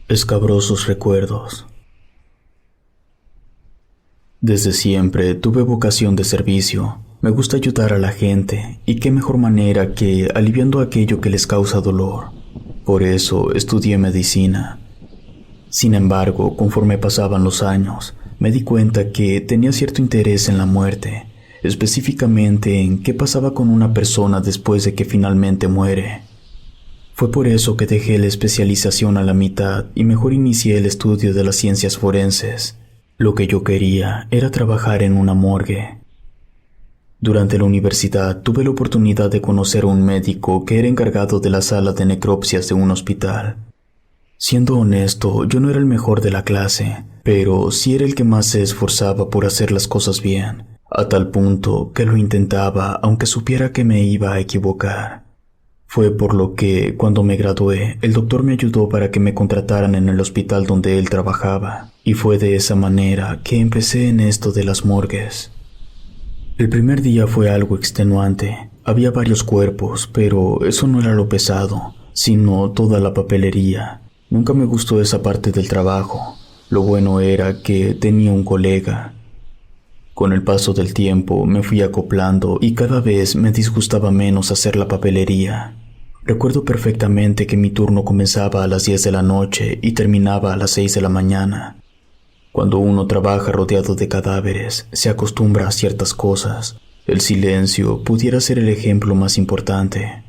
Escabrosos recuerdos. Desde siempre tuve vocación de servicio. Me gusta ayudar a la gente, y qué mejor manera que aliviando aquello que les causa dolor. Por eso estudié medicina. Sin embargo, conforme pasaban los años, me di cuenta que tenía cierto interés en la muerte, específicamente en qué pasaba con una persona después de que finalmente muere. Fue por eso que dejé la especialización a la mitad y mejor inicié el estudio de las ciencias forenses. Lo que yo quería era trabajar en una morgue. Durante la universidad tuve la oportunidad de conocer a un médico que era encargado de la sala de necropsias de un hospital. Siendo honesto, yo no era el mejor de la clase, pero sí era el que más se esforzaba por hacer las cosas bien, a tal punto que lo intentaba aunque supiera que me iba a equivocar. Fue por lo que, cuando me gradué, el doctor me ayudó para que me contrataran en el hospital donde él trabajaba, y fue de esa manera que empecé en esto de las morgues. El primer día fue algo extenuante. Había varios cuerpos, pero eso no era lo pesado, sino toda la papelería. Nunca me gustó esa parte del trabajo. Lo bueno era que tenía un colega. Con el paso del tiempo me fui acoplando y cada vez me disgustaba menos hacer la papelería. Recuerdo perfectamente que mi turno comenzaba a las 10 de la noche y terminaba a las 6 de la mañana. Cuando uno trabaja rodeado de cadáveres, se acostumbra a ciertas cosas. El silencio pudiera ser el ejemplo más importante.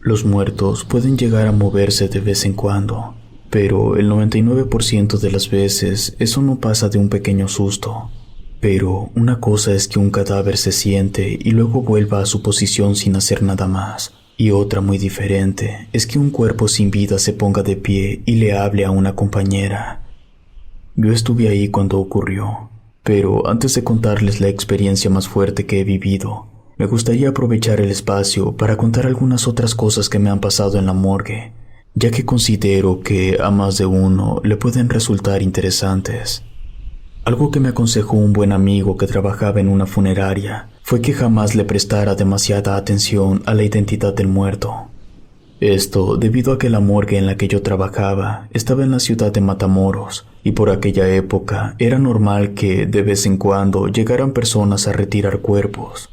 Los muertos pueden llegar a moverse de vez en cuando, pero el 99% de las veces eso no pasa de un pequeño susto. Pero una cosa es que un cadáver se siente y luego vuelva a su posición sin hacer nada más, y otra muy diferente es que un cuerpo sin vida se ponga de pie y le hable a una compañera. Yo estuve ahí cuando ocurrió, pero antes de contarles la experiencia más fuerte que he vivido, me gustaría aprovechar el espacio para contar algunas otras cosas que me han pasado en la morgue, ya que considero que a más de uno le pueden resultar interesantes. Algo que me aconsejó un buen amigo que trabajaba en una funeraria fue que jamás le prestara demasiada atención a la identidad del muerto. Esto debido a que la morgue en la que yo trabajaba estaba en la ciudad de Matamoros y por aquella época era normal que de vez en cuando llegaran personas a retirar cuerpos.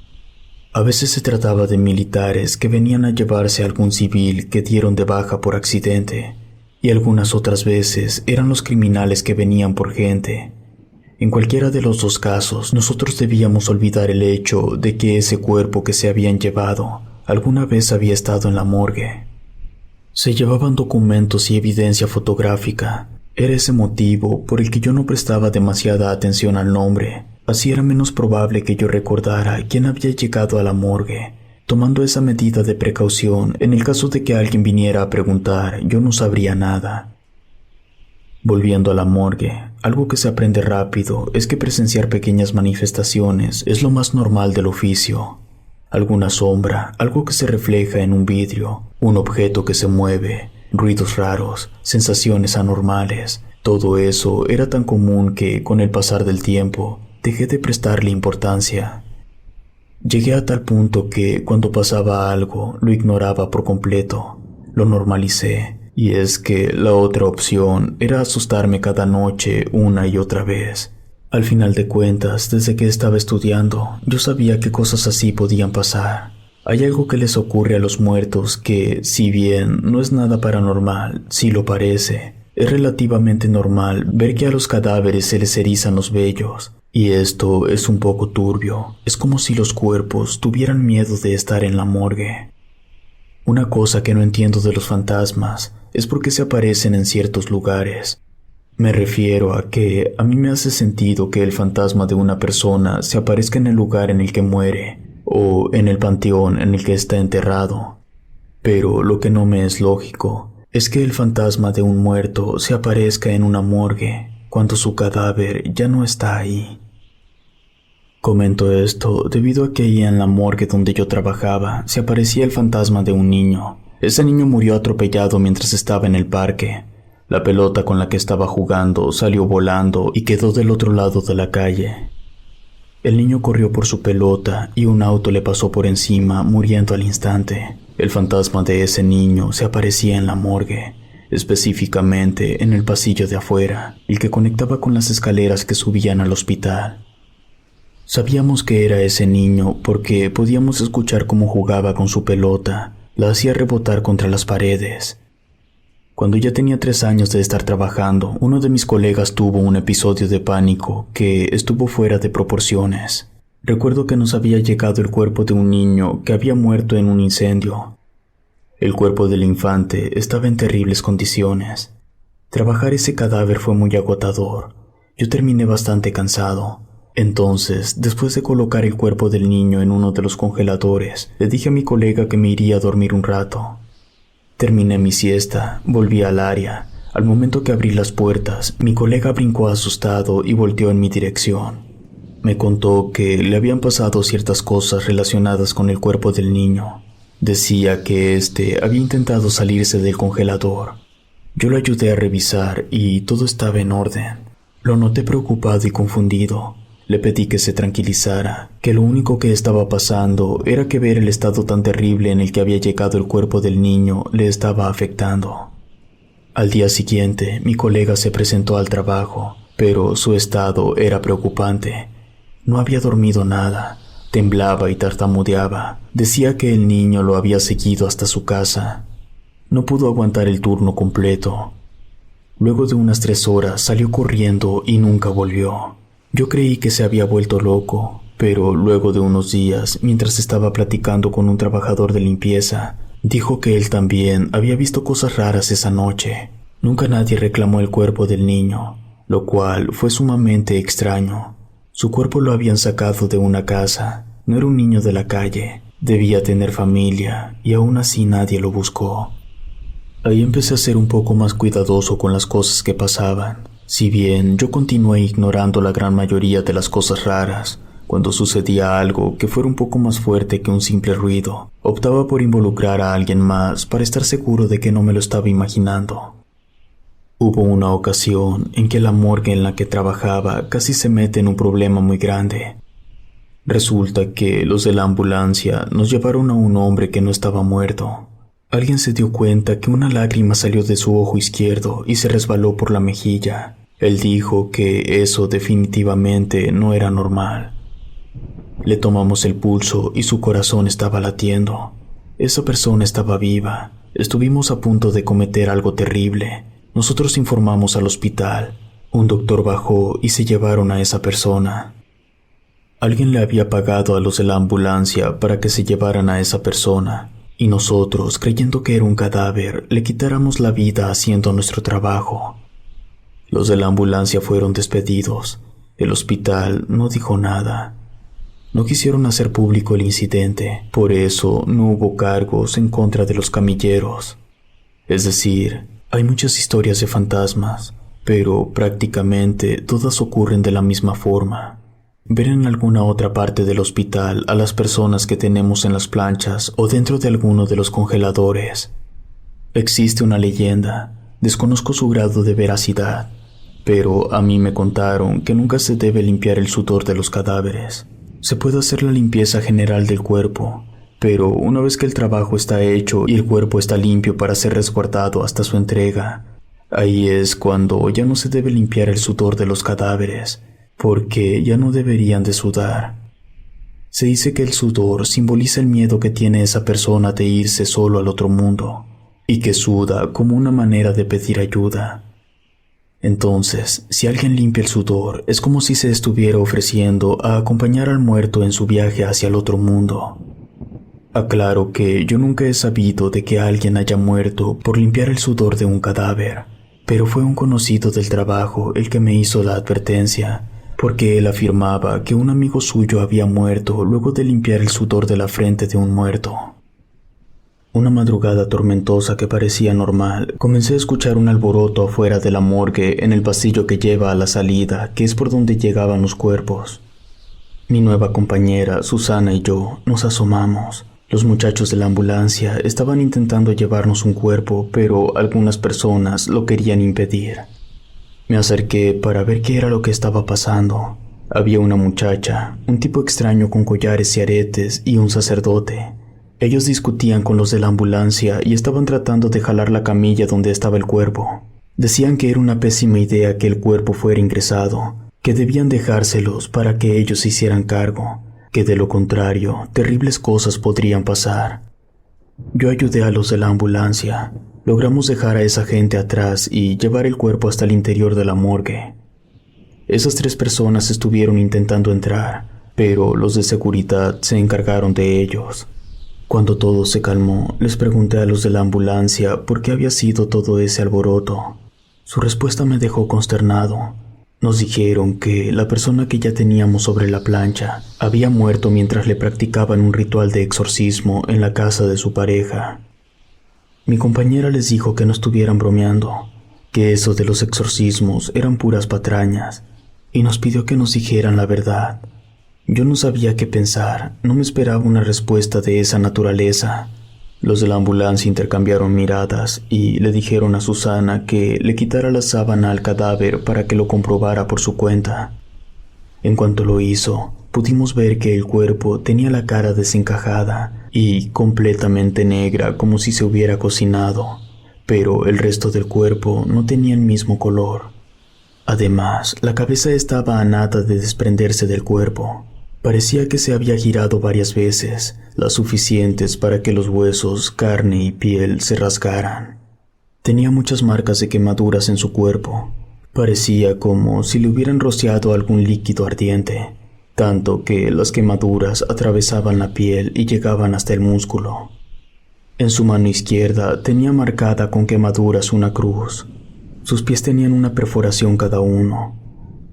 A veces se trataba de militares que venían a llevarse a algún civil que dieron de baja por accidente y algunas otras veces eran los criminales que venían por gente. En cualquiera de los dos casos, nosotros debíamos olvidar el hecho de que ese cuerpo que se habían llevado alguna vez había estado en la morgue. Se llevaban documentos y evidencia fotográfica. Era ese motivo por el que yo no prestaba demasiada atención al nombre. Así era menos probable que yo recordara quién había llegado a la morgue. Tomando esa medida de precaución, en el caso de que alguien viniera a preguntar, yo no sabría nada. Volviendo a la morgue, algo que se aprende rápido es que presenciar pequeñas manifestaciones es lo más normal del oficio. Alguna sombra, algo que se refleja en un vidrio, un objeto que se mueve, ruidos raros, sensaciones anormales. Todo eso era tan común que, con el pasar del tiempo, dejé de prestarle importancia. Llegué a tal punto que, cuando pasaba algo, lo ignoraba por completo. Lo normalicé. Y es que la otra opción era asustarme cada noche una y otra vez. Al final de cuentas, desde que estaba estudiando, yo sabía que cosas así podían pasar. Hay algo que les ocurre a los muertos que, si bien no es nada paranormal, sí lo parece. Es relativamente normal ver que a los cadáveres se les erizan los vellos. Y esto es un poco turbio. Es como si los cuerpos tuvieran miedo de estar en la morgue. Una cosa que no entiendo de los fantasmas es por qué se aparecen en ciertos lugares. Me refiero a que a mí me hace sentido que el fantasma de una persona se aparezca en el lugar en el que muere o en el panteón en el que está enterrado. Pero lo que no me es lógico es que el fantasma de un muerto se aparezca en una morgue cuando su cadáver ya no está ahí. Comento esto debido a que ahí en la morgue donde yo trabajaba se aparecía el fantasma de un niño. Ese niño murió atropellado mientras estaba en el parque. La pelota con la que estaba jugando salió volando y quedó del otro lado de la calle. El niño corrió por su pelota y un auto le pasó por encima, muriendo al instante. El fantasma de ese niño se aparecía en la morgue. específicamente en el pasillo de afuera, el que conectaba con las escaleras que subían al hospital. Sabíamos que era ese niño porque podíamos escuchar cómo jugaba con su pelota, la hacía rebotar contra las paredes. Cuando ya tenía 3 años de estar trabajando, uno de mis colegas tuvo un episodio de pánico que estuvo fuera de proporciones. Recuerdo que nos había llegado el cuerpo de un niño que había muerto en un incendio. El cuerpo del infante estaba en terribles condiciones. Trabajar ese cadáver fue muy agotador. Yo terminé bastante cansado. Entonces, después de colocar el cuerpo del niño en uno de los congeladores, le dije a mi colega que me iría a dormir un rato. Terminé mi siesta, volví al área. Al momento que abrí las puertas, mi colega brincó asustado y volteó en mi dirección. Me contó que le habían pasado ciertas cosas relacionadas con el cuerpo del niño. Decía que había intentado salirse del congelador. Yo lo ayudé a revisar y todo estaba en orden. Lo noté preocupado y confundido. Le pedí que se tranquilizara, que lo único que estaba pasando era que ver el estado tan terrible en el que había llegado el cuerpo del niño le estaba afectando. Al día siguiente, mi colega se presentó al trabajo, pero su estado era preocupante. No había dormido nada, temblaba y tartamudeaba. Decía que el niño lo había seguido hasta su casa. No pudo aguantar el turno completo. Luego de unas 3 horas salió corriendo y nunca volvió. Yo creí que se había vuelto loco, pero luego de unos días, mientras estaba platicando con un trabajador de limpieza, dijo que él también había visto cosas raras esa noche. Nunca nadie reclamó el cuerpo del niño, lo cual fue sumamente extraño. Su cuerpo lo habían sacado de una casa, no era un niño de la calle, debía tener familia y aún así nadie lo buscó. Ahí empecé a ser un poco más cuidadoso con las cosas que pasaban. Si bien yo continué ignorando la gran mayoría de las cosas raras, cuando sucedía algo que fuera un poco más fuerte que un simple ruido, optaba por involucrar a alguien más para estar seguro de que no me lo estaba imaginando. Hubo una ocasión en que la morgue en la que trabajaba casi se mete en un problema muy grande. Resulta que los de la ambulancia nos llevaron a un hombre que no estaba muerto. Alguien se dio cuenta que una lágrima salió de su ojo izquierdo y se resbaló por la mejilla. Él dijo que eso definitivamente no era normal. Le tomamos el pulso y su corazón estaba latiendo. Esa persona estaba viva. Estuvimos a punto de cometer algo terrible. Nosotros informamos al hospital. Un doctor bajó y se llevaron a esa persona. Alguien le había pagado a los de la ambulancia para que se llevaran a esa persona. Y nosotros, creyendo que era un cadáver, le quitáramos la vida haciendo nuestro trabajo. Los de la ambulancia fueron despedidos. El hospital no dijo nada. No quisieron hacer público el incidente, por eso no hubo cargos en contra de los camilleros. Es decir, hay muchas historias de fantasmas, pero prácticamente todas ocurren de la misma forma. Ver en alguna otra parte del hospital a las personas que tenemos en las planchas o dentro de alguno de los congeladores. Existe una leyenda, desconozco su grado de veracidad, pero a mí me contaron que nunca se debe limpiar el sudor de los cadáveres. Se puede hacer la limpieza general del cuerpo, pero una vez que el trabajo está hecho y el cuerpo está limpio para ser resguardado hasta su entrega, ahí es cuando ya no se debe limpiar el sudor de los cadáveres, porque ya no deberían de sudar. Se dice que el sudor simboliza el miedo que tiene esa persona de irse solo al otro mundo, y que suda como una manera de pedir ayuda. Entonces, si alguien limpia el sudor, es como si se estuviera ofreciendo a acompañar al muerto en su viaje hacia el otro mundo. Aclaro que yo nunca he sabido de que alguien haya muerto por limpiar el sudor de un cadáver, pero fue un conocido del trabajo el que me hizo la advertencia, porque él afirmaba que un amigo suyo había muerto luego de limpiar el sudor de la frente de un muerto. Una madrugada tormentosa que parecía normal, comencé a escuchar un alboroto afuera de la morgue en el pasillo que lleva a la salida, que es por donde llegaban los cuerpos. Mi nueva compañera, Susana, y yo nos asomamos. Los muchachos de la ambulancia estaban intentando llevarnos un cuerpo, pero algunas personas lo querían impedir. Me acerqué para ver qué era lo que estaba pasando. Había una muchacha, un tipo extraño con collares y aretes y un sacerdote. Ellos discutían con los de la ambulancia y estaban tratando de jalar la camilla donde estaba el cuerpo. Decían que era una pésima idea que el cuerpo fuera ingresado, que debían dejárselos para que ellos se hicieran cargo, que de lo contrario, terribles cosas podrían pasar. Yo ayudé a los de la ambulancia. Logramos dejar a esa gente atrás y llevar el cuerpo hasta el interior de la morgue. Esas 3 personas estuvieron intentando entrar, pero los de seguridad se encargaron de ellos. Cuando todo se calmó, les pregunté a los de la ambulancia por qué había sido todo ese alboroto. Su respuesta me dejó consternado. Nos dijeron que la persona que ya teníamos sobre la plancha había muerto mientras le practicaban un ritual de exorcismo en la casa de su pareja. Mi compañera les dijo que no estuvieran bromeando, que eso de los exorcismos eran puras patrañas, y nos pidió que nos dijeran la verdad. Yo no sabía qué pensar, no me esperaba una respuesta de esa naturaleza. Los de la ambulancia intercambiaron miradas y le dijeron a Susana que le quitara la sábana al cadáver para que lo comprobara por su cuenta. En cuanto lo hizo, pudimos ver que el cuerpo tenía la cara desencajada y completamente negra como si se hubiera cocinado, pero el resto del cuerpo no tenía el mismo color. Además, la cabeza estaba a nada de desprenderse del cuerpo. Parecía que se había girado varias veces, las suficientes para que los huesos, carne y piel se rasgaran. Tenía muchas marcas de quemaduras en su cuerpo. Parecía como si le hubieran rociado algún líquido ardiente, tanto que las quemaduras atravesaban la piel y llegaban hasta el músculo. En su mano izquierda tenía marcada con quemaduras una cruz. Sus pies tenían una perforación cada uno.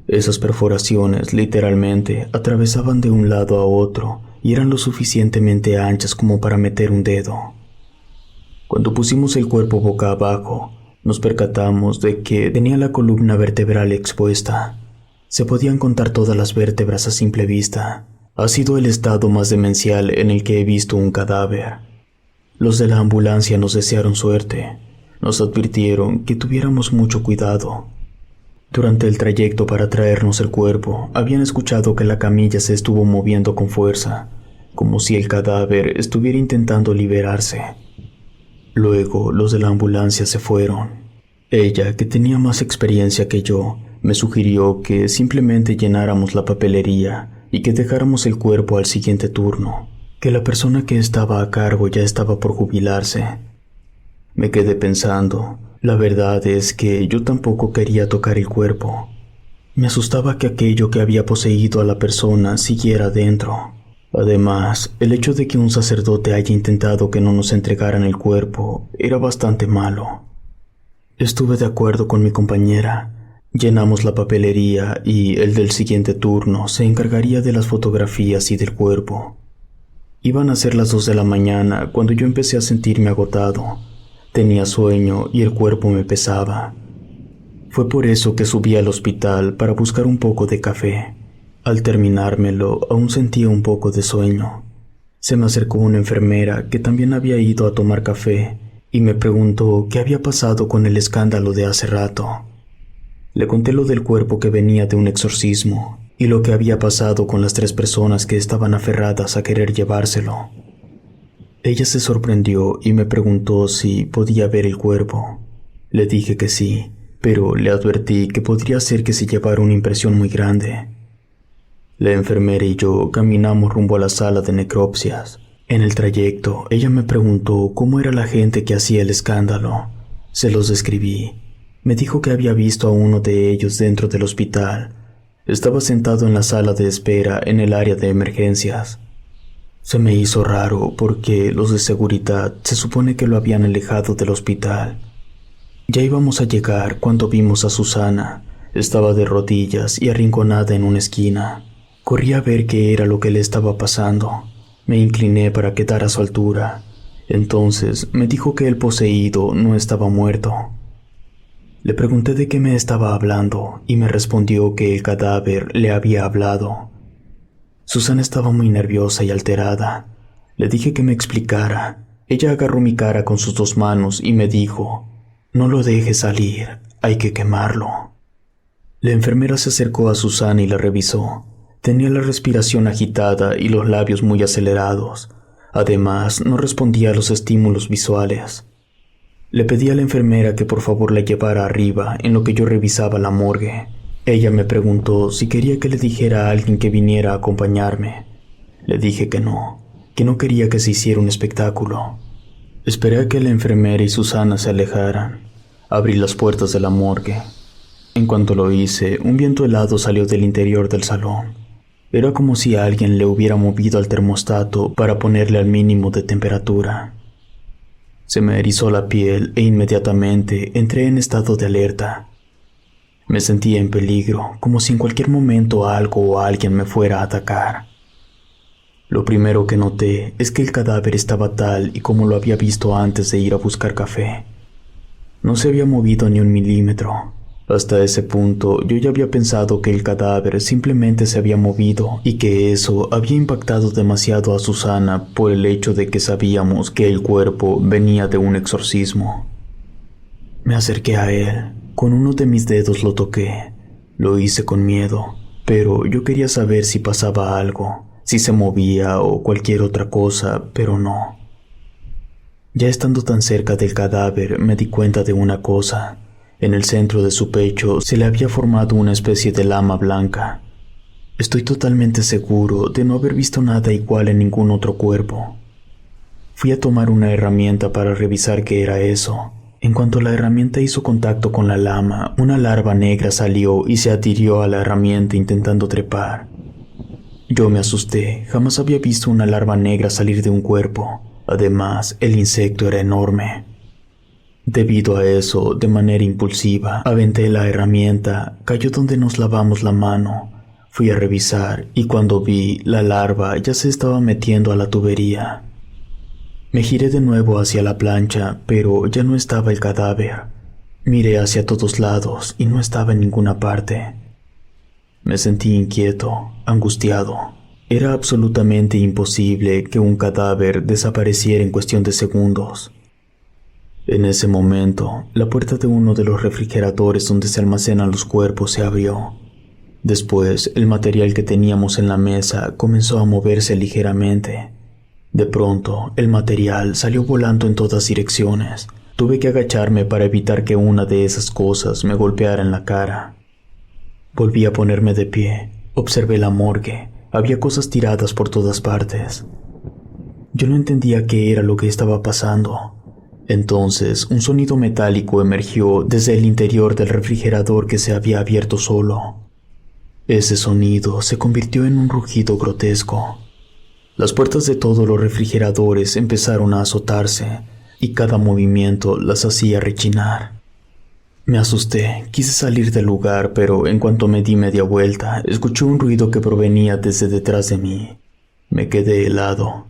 Esas perforaciones literalmente atravesaban de un lado a otro y eran lo suficientemente anchas como para meter un dedo. Cuando pusimos el cuerpo boca abajo, nos percatamos de que tenía la columna vertebral expuesta. Se podían contar todas las vértebras a simple vista. Ha sido el estado más demencial en el que he visto un cadáver. Los de la ambulancia nos desearon suerte. Nos advirtieron que tuviéramos mucho cuidado. Durante el trayecto para traernos el cuerpo, habían escuchado que la camilla se estuvo moviendo con fuerza, como si el cadáver estuviera intentando liberarse. Luego, los de la ambulancia se fueron. Ella, que tenía más experiencia que yo, me sugirió que simplemente llenáramos la papelería y que dejáramos el cuerpo al siguiente turno, que la persona que estaba a cargo ya estaba por jubilarse. Me quedé pensando. La verdad es que yo tampoco quería tocar el cuerpo. Me asustaba que aquello que había poseído a la persona siguiera dentro. Además, el hecho de que un sacerdote haya intentado que no nos entregaran el cuerpo era bastante malo. Estuve de acuerdo con mi compañera. Llenamos la papelería y el del siguiente turno se encargaría de las fotografías y del cuerpo. Iban a ser las 2 de la mañana cuando yo empecé a sentirme agotado. Tenía sueño y el cuerpo me pesaba. Fue por eso que subí al hospital para buscar un poco de café. Al terminármelo, aún sentía un poco de sueño. Se me acercó una enfermera que también había ido a tomar café y me preguntó qué había pasado con el escándalo de hace rato. Le conté lo del cuerpo que venía de un exorcismo y lo que había pasado con las 3 personas que estaban aferradas a querer llevárselo. Ella se sorprendió y me preguntó si podía ver el cuerpo. Le dije que sí, pero le advertí que podría ser que se llevara una impresión muy grande. La enfermera y yo caminamos rumbo a la sala de necropsias. En el trayecto, ella me preguntó cómo era la gente que hacía el escándalo. Se los describí. Me dijo que había visto a uno de ellos dentro del hospital. Estaba sentado en la sala de espera en el área de emergencias. Se me hizo raro porque los de seguridad se supone que lo habían alejado del hospital. Ya íbamos a llegar cuando vimos a Susana. Estaba de rodillas y arrinconada en una esquina. Corrí a ver qué era lo que le estaba pasando. Me incliné para quedar a su altura. Entonces me dijo que el poseído no estaba muerto. Le pregunté de qué me estaba hablando y me respondió que el cadáver le había hablado. Susana estaba muy nerviosa y alterada. Le dije que me explicara. Ella agarró mi cara con sus 2 manos y me dijo: «No lo dejes salir, hay que quemarlo». La enfermera se acercó a Susana y la revisó. Tenía la respiración agitada y los labios muy acelerados. Además, no respondía a los estímulos visuales. Le pedí a la enfermera que por favor la llevara arriba en lo que yo revisaba la morgue. Ella me preguntó si quería que le dijera a alguien que viniera a acompañarme. Le dije que no quería que se hiciera un espectáculo. Esperé a que la enfermera y Susana se alejaran. Abrí las puertas de la morgue. En cuanto lo hice, un viento helado salió del interior del salón. Era como si alguien le hubiera movido al termostato para ponerle al mínimo de temperatura. Se me erizó la piel e inmediatamente entré en estado de alerta. Me sentía en peligro, como si en cualquier momento algo o alguien me fuera a atacar. Lo primero que noté es que el cadáver estaba tal y como lo había visto antes de ir a buscar café. No se había movido ni un milímetro. Hasta ese punto yo ya había pensado que el cadáver simplemente se había movido y que eso había impactado demasiado a Susana por el hecho de que sabíamos que el cuerpo venía de un exorcismo. Me acerqué a él. Con uno de mis dedos lo toqué. Lo hice con miedo, pero yo quería saber si pasaba algo, si se movía o cualquier otra cosa, pero no. Ya estando tan cerca del cadáver me di cuenta de una cosa. En el centro de su pecho se le había formado una especie de lama blanca. Estoy totalmente seguro de no haber visto nada igual en ningún otro cuerpo. Fui a tomar una herramienta para revisar qué era eso. En cuanto la herramienta hizo contacto con la lama, una larva negra salió y se adhirió a la herramienta intentando trepar. Yo me asusté, jamás había visto una larva negra salir de un cuerpo. Además, el insecto era enorme. Debido a eso, de manera impulsiva, aventé la herramienta, cayó donde nos lavamos la mano. Fui a revisar y cuando vi, la larva ya se estaba metiendo a la tubería. Me giré de nuevo hacia la plancha, pero ya no estaba el cadáver. Miré hacia todos lados y no estaba en ninguna parte. Me sentí inquieto, angustiado. Era absolutamente imposible que un cadáver desapareciera en cuestión de segundos. En ese momento, la puerta de uno de los refrigeradores donde se almacenan los cuerpos se abrió. Después, el material que teníamos en la mesa comenzó a moverse ligeramente. De pronto, el material salió volando en todas direcciones. Tuve que agacharme para evitar que una de esas cosas me golpeara en la cara. Volví a ponerme de pie. Observé la morgue. Había cosas tiradas por todas partes. Yo no entendía qué era lo que estaba pasando. Entonces, un sonido metálico emergió desde el interior del refrigerador que se había abierto solo. Ese sonido se convirtió en un rugido grotesco. Las puertas de todos los refrigeradores empezaron a azotarse y cada movimiento las hacía rechinar. Me asusté, quise salir del lugar, pero en cuanto me di media vuelta, escuché un ruido que provenía desde detrás de mí. Me quedé helado.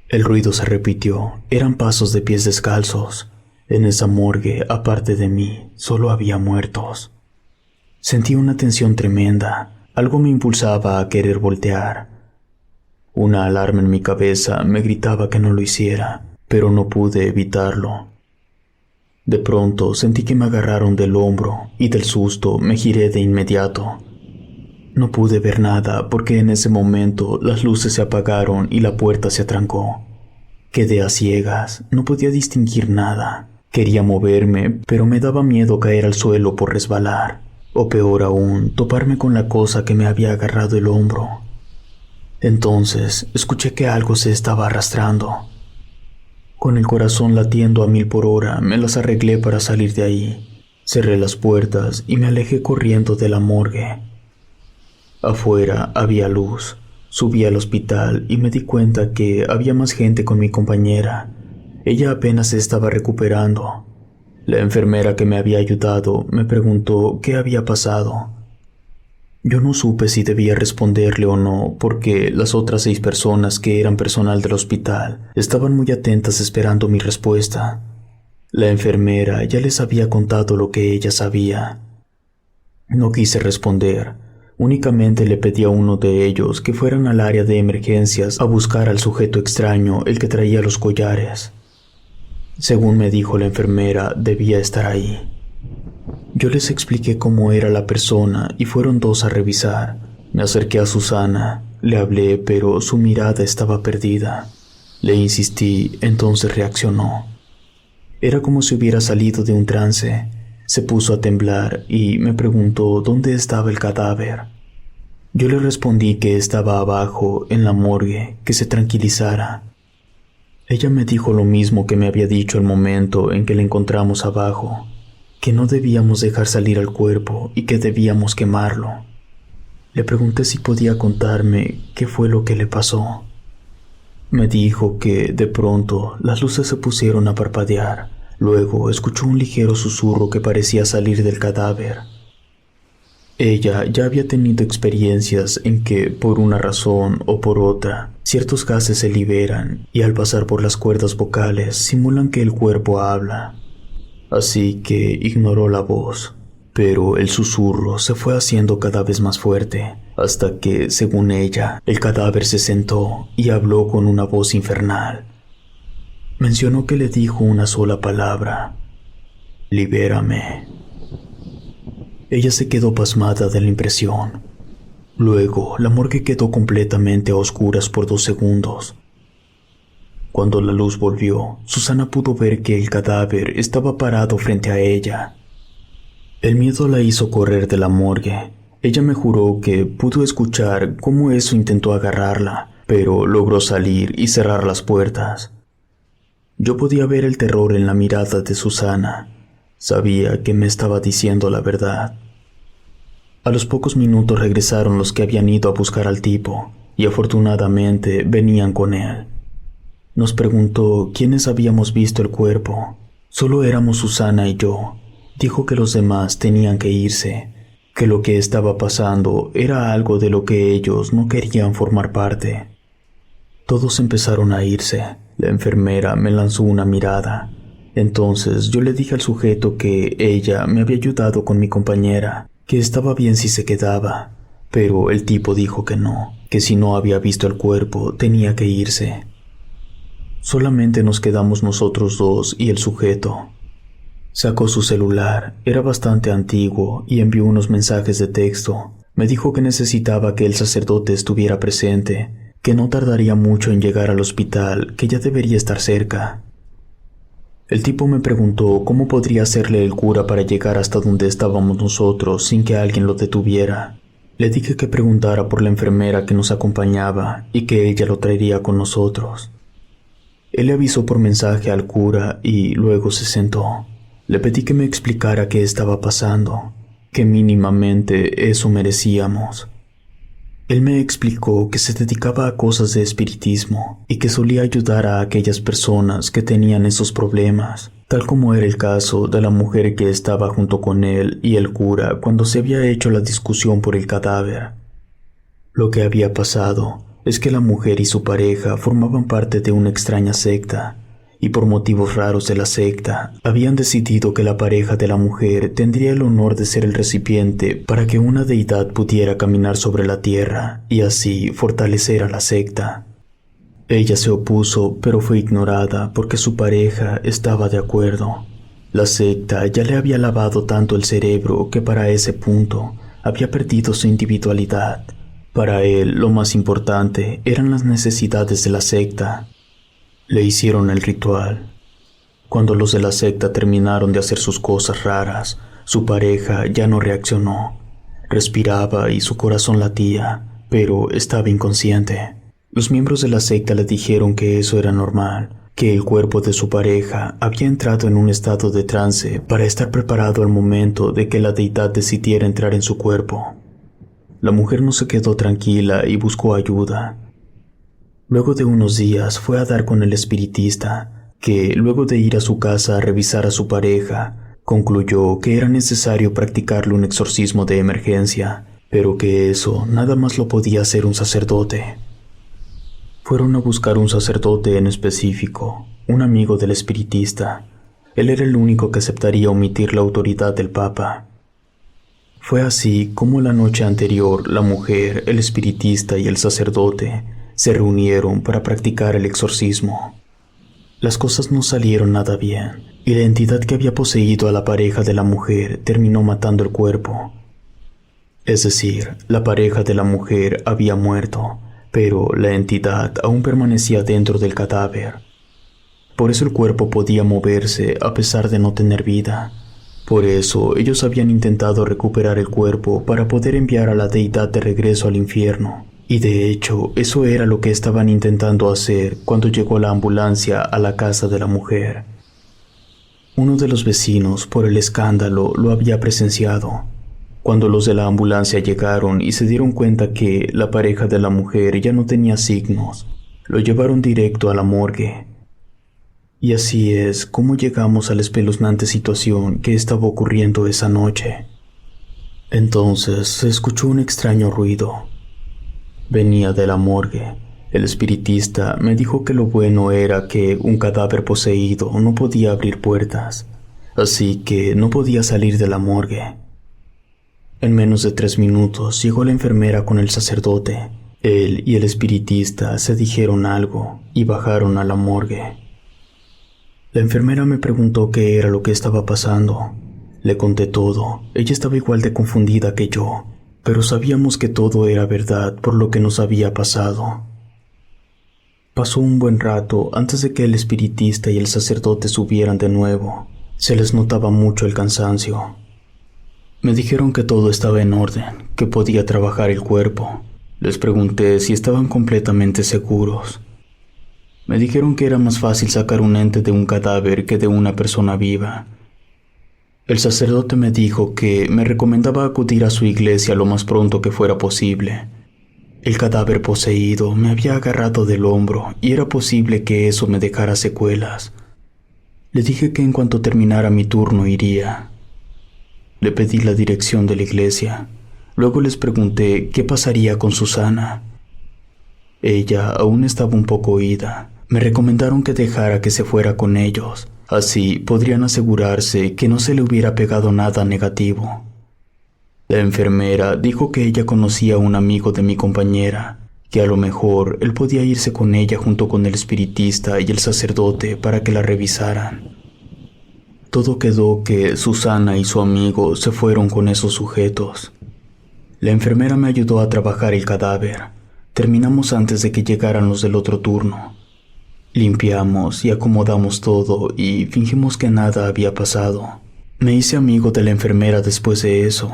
El ruido se repitió, eran pasos de pies descalzos. En esa morgue, aparte de mí, solo había muertos. Sentí una tensión tremenda, algo me impulsaba a querer voltear. Una alarma en mi cabeza me gritaba que no lo hiciera, pero no pude evitarlo. De pronto sentí que me agarraron del hombro y del susto me giré de inmediato. No pude ver nada porque en ese momento las luces se apagaron y la puerta se atrancó. Quedé a ciegas, no podía distinguir nada. Quería moverme, pero me daba miedo caer al suelo por resbalar, o peor aún, toparme con la cosa que me había agarrado el hombro. Entonces escuché que algo se estaba arrastrando. Con el corazón latiendo a 1000 por hora, me las arreglé para salir de ahí. Cerré las puertas y me alejé corriendo de la morgue. Afuera había luz. Subí al hospital y me di cuenta que había más gente con mi compañera. Ella apenas se estaba recuperando. La enfermera que me había ayudado me preguntó qué había pasado. Yo no supe si debía responderle o no, porque las otras 6 personas que eran personal del hospital estaban muy atentas esperando mi respuesta. La enfermera ya les había contado lo que ella sabía. No quise responder. Únicamente le pedí a uno de ellos que fueran al área de emergencias a buscar al sujeto extraño, el que traía los collares. Según me dijo la enfermera, debía estar ahí. Yo les expliqué cómo era la persona y fueron 2 a revisar. Me acerqué a Susana, le hablé, pero su mirada estaba perdida. Le insistí, entonces reaccionó. Era como si hubiera salido de un trance. Se puso a temblar y me preguntó dónde estaba el cadáver. Yo le respondí que estaba abajo, en la morgue, que se tranquilizara. Ella me dijo lo mismo que me había dicho el momento en que le encontramos abajo, que no debíamos dejar salir al cuerpo y que debíamos quemarlo. Le pregunté si podía contarme qué fue lo que le pasó. Me dijo que, de pronto, las luces se pusieron a parpadear. Luego escuchó un ligero susurro que parecía salir del cadáver. Ella ya había tenido experiencias en que, por una razón o por otra, ciertos gases se liberan y al pasar por las cuerdas vocales simulan que el cuerpo habla. Así que ignoró la voz, pero el susurro se fue haciendo cada vez más fuerte, hasta que, según ella, el cadáver se sentó y habló con una voz infernal. Mencionó que le dijo una sola palabra: «Libérame». Ella se quedó pasmada de la impresión. Luego, la morgue quedó completamente a oscuras por 2 segundos. Cuando la luz volvió, Susana pudo ver que el cadáver estaba parado frente a ella. El miedo la hizo correr de la morgue. Ella me juró que pudo escuchar cómo eso intentó agarrarla, pero logró salir y cerrar las puertas. Yo podía ver el terror en la mirada de Susana. Sabía que me estaba diciendo la verdad. A los pocos minutos regresaron los que habían ido a buscar al tipo, y afortunadamente venían con él. Nos preguntó quiénes habíamos visto el cuerpo. Solo éramos Susana y yo. Dijo que los demás tenían que irse, que lo que estaba pasando era algo de lo que ellos no querían formar parte. Todos empezaron a irse. La enfermera me lanzó una mirada. Entonces yo le dije al sujeto que ella me había ayudado con mi compañera, que estaba bien si se quedaba, pero el tipo dijo que no, que si no había visto el cuerpo tenía que irse. Solamente nos quedamos nosotros dos y el sujeto. Sacó su celular, era bastante antiguo, y envió unos mensajes de texto. Me dijo que necesitaba que el sacerdote estuviera presente, que no tardaría mucho en llegar al hospital, que ya debería estar cerca. El tipo me preguntó cómo podría hacerle el cura para llegar hasta donde estábamos nosotros sin que alguien lo detuviera. Le dije que preguntara por la enfermera que nos acompañaba y que ella lo traería con nosotros. Él le avisó por mensaje al cura y luego se sentó. Le pedí que me explicara qué estaba pasando, que mínimamente eso merecíamos. Él me explicó que se dedicaba a cosas de espiritismo y que solía ayudar a aquellas personas que tenían esos problemas, tal como era el caso de la mujer que estaba junto con él y el cura cuando se había hecho la discusión por el cadáver. Lo que había pasado es que la mujer y su pareja formaban parte de una extraña secta, y por motivos raros de la secta, habían decidido que la pareja de la mujer tendría el honor de ser el recipiente para que una deidad pudiera caminar sobre la tierra y así fortalecer a la secta. Ella se opuso, pero fue ignorada porque su pareja estaba de acuerdo. La secta ya le había lavado tanto el cerebro que para ese punto había perdido su individualidad. Para él, lo más importante eran las necesidades de la secta. Le hicieron el ritual. Cuando los de la secta terminaron de hacer sus cosas raras, su pareja ya no reaccionó. Respiraba y su corazón latía, pero estaba inconsciente. Los miembros de la secta le dijeron que eso era normal, que el cuerpo de su pareja había entrado en un estado de trance para estar preparado al momento de que la deidad decidiera entrar en su cuerpo. La mujer no se quedó tranquila y buscó ayuda. Luego de unos días fue a dar con el espiritista, que luego de ir a su casa a revisar a su pareja, concluyó que era necesario practicarle un exorcismo de emergencia, pero que eso nada más lo podía hacer un sacerdote. Fueron a buscar un sacerdote en específico, un amigo del espiritista. Él era el único que aceptaría omitir la autoridad del Papa. Fue así como la noche anterior la mujer, el espiritista y el sacerdote se reunieron para practicar el exorcismo. Las cosas no salieron nada bien, y la entidad que había poseído a la pareja de la mujer terminó matando el cuerpo. Es decir, la pareja de la mujer había muerto, pero la entidad aún permanecía dentro del cadáver. Por eso el cuerpo podía moverse a pesar de no tener vida. Por eso ellos habían intentado recuperar el cuerpo para poder enviar a la deidad de regreso al infierno. Y de hecho, eso era lo que estaban intentando hacer cuando llegó la ambulancia a la casa de la mujer. Uno de los vecinos, por el escándalo, lo había presenciado. Cuando los de la ambulancia llegaron y se dieron cuenta que la pareja de la mujer ya no tenía signos, lo llevaron directo a la morgue. Y así es como llegamos a la espeluznante situación que estaba ocurriendo esa noche. Entonces se escuchó un extraño ruido. Venía de la morgue. El espiritista me dijo que lo bueno era que un cadáver poseído no podía abrir puertas, así que no podía salir de la morgue. En menos de 3 minutos llegó la enfermera con el sacerdote. Él y el espiritista se dijeron algo y bajaron a la morgue. La enfermera me preguntó qué era lo que estaba pasando. Le conté todo. Ella estaba igual de confundida que yo, pero sabíamos que todo era verdad por lo que nos había pasado. Pasó un buen rato antes de que el espiritista y el sacerdote subieran de nuevo. Se les notaba mucho el cansancio. Me dijeron que todo estaba en orden, que podía trabajar el cuerpo. Les pregunté si estaban completamente seguros. Me dijeron que era más fácil sacar un ente de un cadáver que de una persona viva. El sacerdote me dijo que me recomendaba acudir a su iglesia lo más pronto que fuera posible. El cadáver poseído me había agarrado del hombro y era posible que eso me dejara secuelas. Le dije que en cuanto terminara mi turno iría. Le pedí la dirección de la iglesia. Luego les pregunté qué pasaría con Susana. Ella aún estaba un poco oída. Me recomendaron que dejara que se fuera con ellos. Así podrían asegurarse que no se le hubiera pegado nada negativo. La enfermera dijo que ella conocía a un amigo de mi compañera, que a lo mejor él podía irse con ella junto con el espiritista y el sacerdote para que la revisaran. Todo quedó que Susana y su amigo se fueron con esos sujetos. La enfermera me ayudó a trabajar el cadáver. Terminamos antes de que llegaran los del otro turno. Limpiamos y acomodamos todo y fingimos que nada había pasado. Me hice amigo de la enfermera después de eso.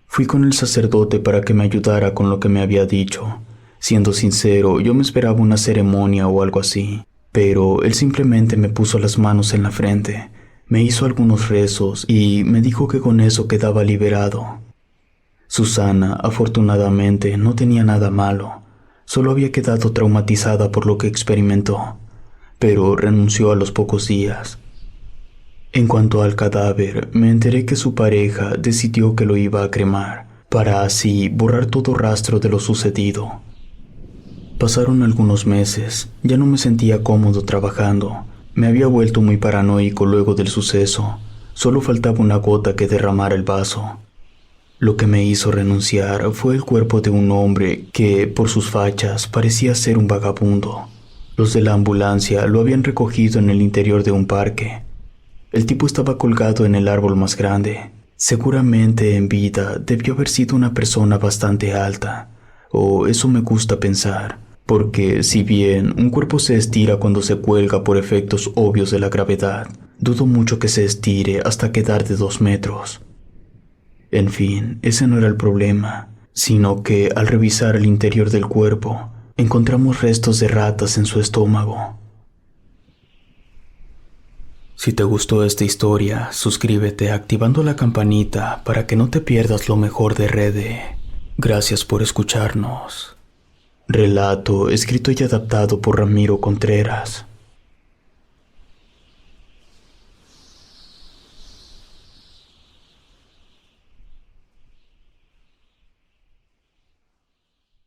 Fui con el sacerdote para que me ayudara con lo que me había dicho. Siendo sincero, yo me esperaba una ceremonia o algo así, pero él simplemente me puso las manos en la frente, me hizo algunos rezos y me dijo que con eso quedaba liberado. Susana, afortunadamente, no tenía nada malo, solo había quedado traumatizada por lo que experimentó, pero renunció a los pocos días. En cuanto al cadáver, me enteré que su pareja decidió que lo iba a cremar, para así borrar todo rastro de lo sucedido. Pasaron algunos meses, ya no me sentía cómodo trabajando, me había vuelto muy paranoico luego del suceso, solo faltaba una gota que derramara el vaso. Lo que me hizo renunciar fue el cuerpo de un hombre que, por sus fachas, parecía ser un vagabundo. Los de la ambulancia lo habían recogido en el interior de un parque. El tipo estaba colgado en el árbol más grande. Seguramente en vida debió haber sido una persona bastante alta, o eso me gusta pensar, porque si bien un cuerpo se estira cuando se cuelga por efectos obvios de la gravedad, dudo mucho que se estire hasta quedar de 2 metros. En fin, ese no era el problema, sino que al revisar el interior del cuerpo, encontramos restos de ratas en su estómago. Si te gustó esta historia, suscríbete activando la campanita para que no te pierdas lo mejor de Rede. Gracias por escucharnos. Relato escrito y adaptado por Ramiro Contreras.